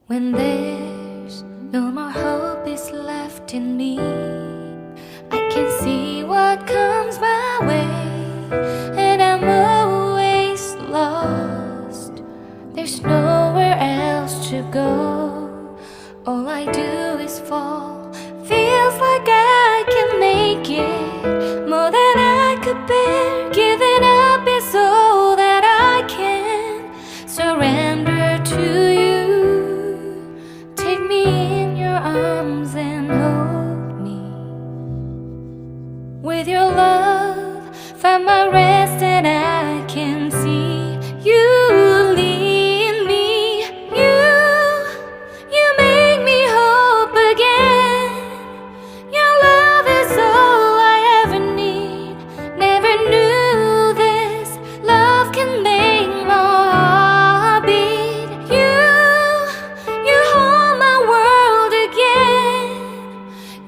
When there's no more hope is left in me, I can see what comes my way, and I'm always lost. There's nowhere else to go. All I do is fall. Feels like I can make it more than I could bear. Giving up is all that I can surrender to you. Take me in your arms and hold me. With your love, find my rest, and I can see you lead me. You make me hope again. Your love is all I ever need. Never knew this love can make my heart beat. You hold my world again.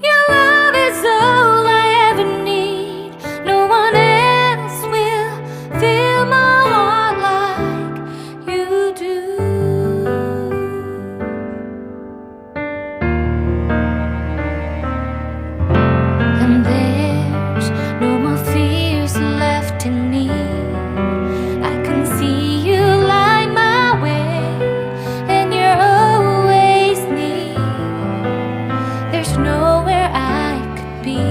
Your love is all I ever need. No one else will fill my heart like you do. And there's no more fears left in me. I can see you light my way, and you're always near. There's nowhere I could be.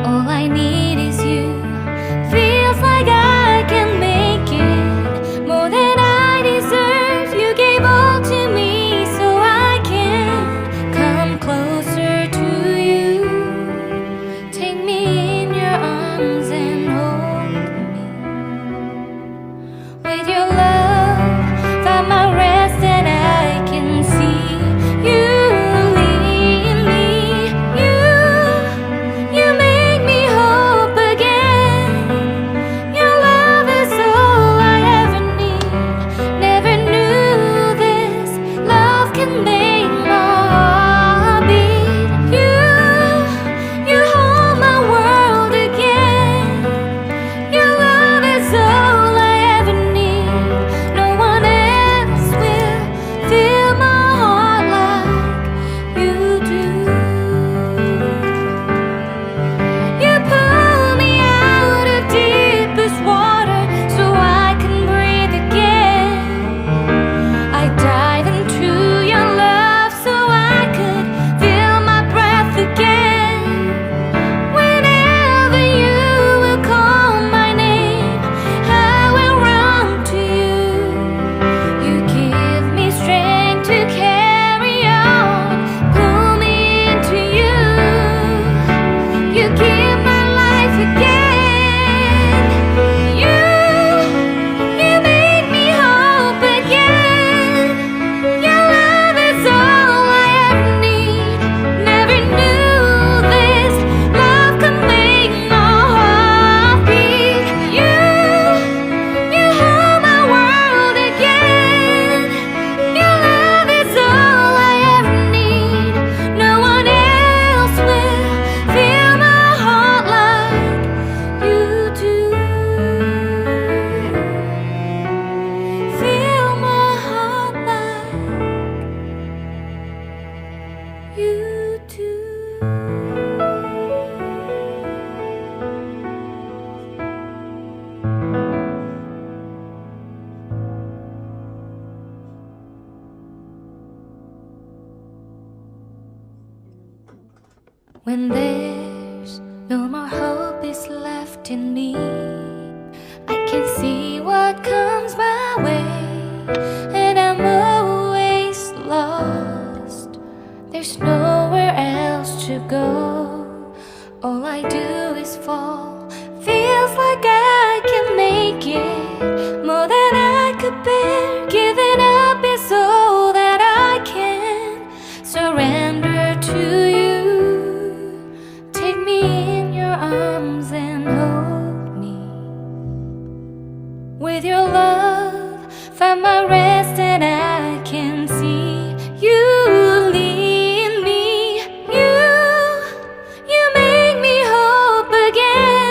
All I need is you. Feels like I can make it more than I deserve. You gave all to me so I can come closer to you. Take me in your arms and hold me. With your love, find my rest, and I can see you lead me. You make me hope again. Your love is all I ever need. Never knew this love can make my heart beat. You hold my world again. Your love is all I ever need. No one else will fill my heart like you do. You pull me out of deepest water so I can breathe again. I dive into your love so I could feel my breath again. Whenever you will call my name, I will run to you. You give me strength to carry on. Pull me into you. You give my life again. You make me hope again. Your love is all I ever need. Never knew this love could make my heart beat. You hold my world again. Your love is all I ever need. No one else will fill my heart like you do. Fill my heart like you do. When there's no more hope is left in me, I can see what comes my way, and I'm always lost. There's nowhere else to go. All I do is fall. Feels like I can make it more than I could bear. Giving up is all that I can surrender to you. Take me in your arms and hold me. With your love, find my rest, and I can see you lead me. You make me hope again.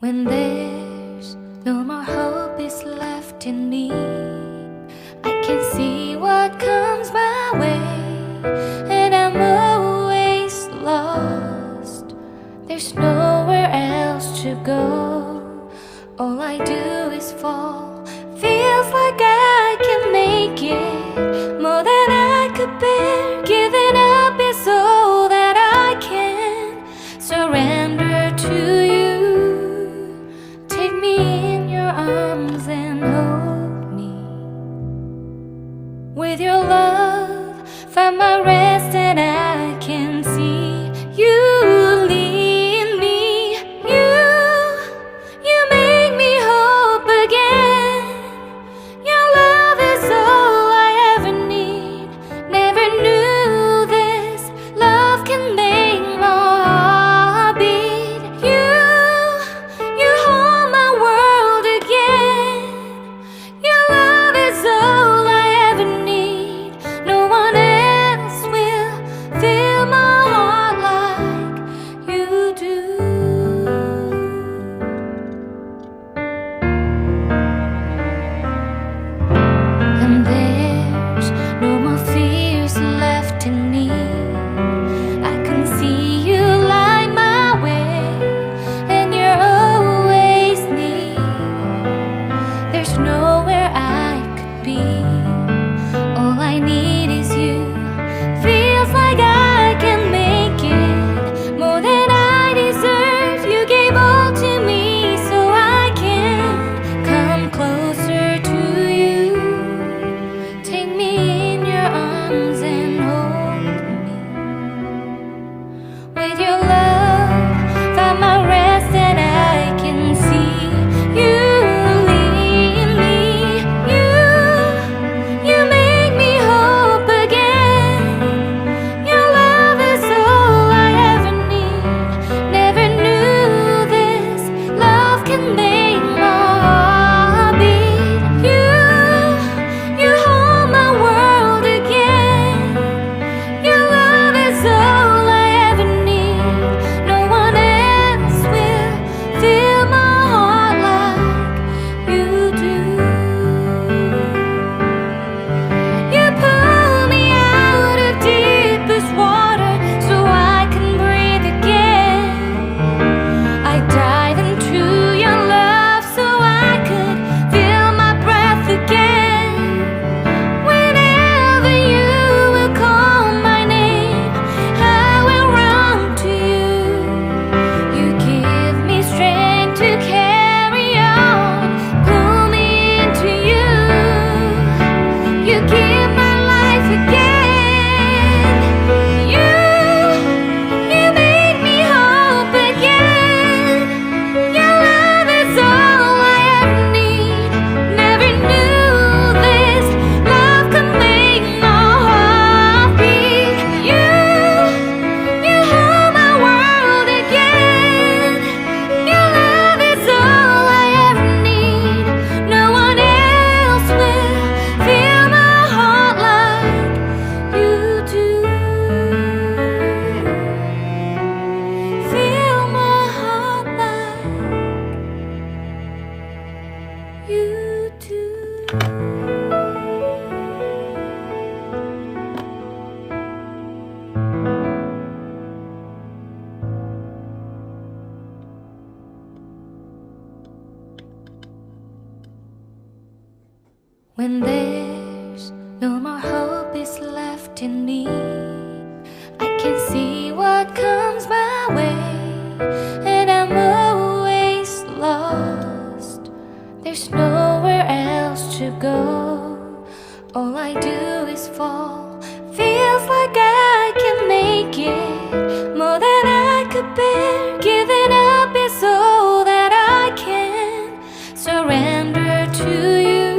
When there's no more hope is left in me, I can see what comes my way, and I'm always lost. There's nowhere else to go. All I do is fall. Feels like I can make it more than I could bear. Giving up is all that I can surrender to you. Take me in your arms and hold me. With your love, find my rest, and I can see you lead me. You make me hope again. Your love is all I ever need. Never knew this love can make my heart beat. You hold my world again. Your love is all I ever need. No one else will fill my heart like you do. And there's no more fears left in me. I can see you light my way, and you're always near. There's nowhere I could be. All I need is you. Feels like I can make it more than I deserve. You gave all to me so I can come closer to you. Take me in your arms and hold me. With your love, find my rest, and I can see you lead me. You make me hope again. Your love is all I ever need. Never knew this love can make my heart beat. You hold my world again. Your love is all I ever need. No one else will fill my heart like you do. You pull me out of deepest water so I can breathe again. I dive into your love so I could feel my breath again. Whenever you will call my name, I will run to you. You give me strength to carry on. Pull me into you. You give my life again. You make me hope again. Your love is all I ever need. Never knew this love could make my heart beat. You hold my world again. Your love is all I ever need. No one else will fill my heart like you do. Fill my heart like you do. When there's no more hope is left in me, I can see what comes my way, and I'm always lost. There's nowhere else to go. All I do is fall. Feels like I can make it more than I could bear. Giving up is all that I can surrender to you.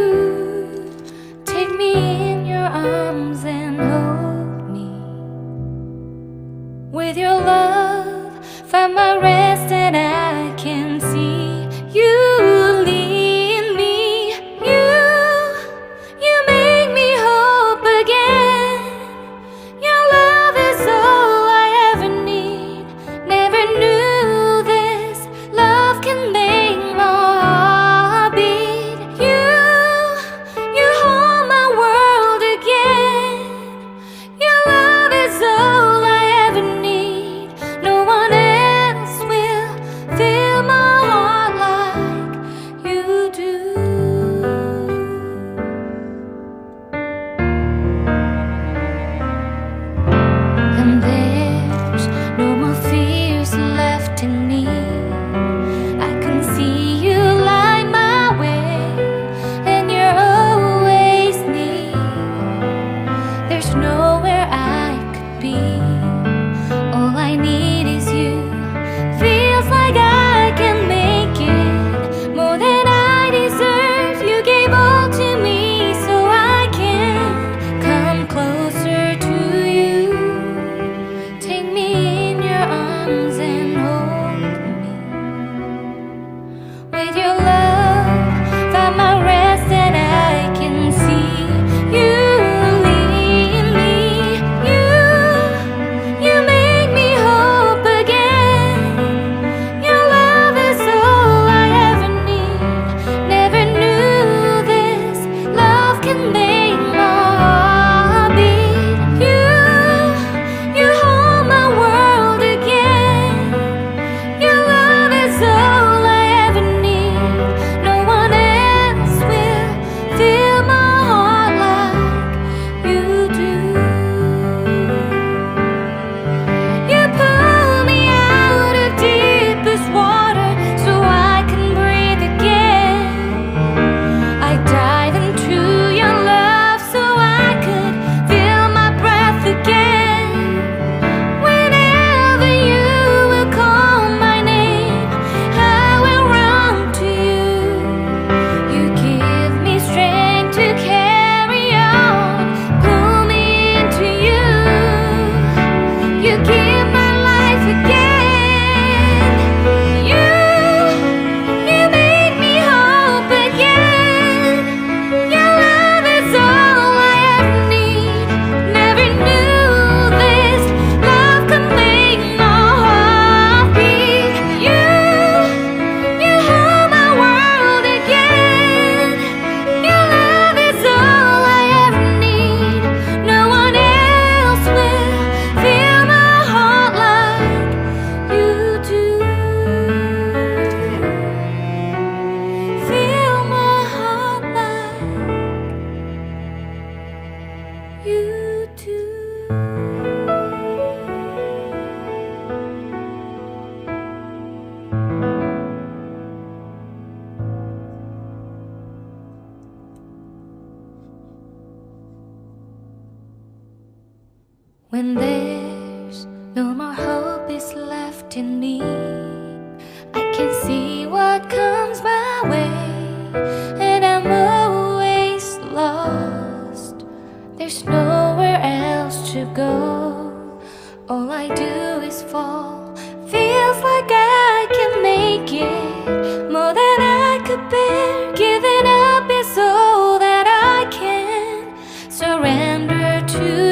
Take me in your arms and hold me. With your love, find my rest, and I can see you lead me. You make me hope again. you too. When there's no more hope is left in me, I can see what comes my way, and I'm always lost. There's nowhere else to go. All I do is fall. Feels like I can make it more than I could bear. Giving up is all that I can surrender to.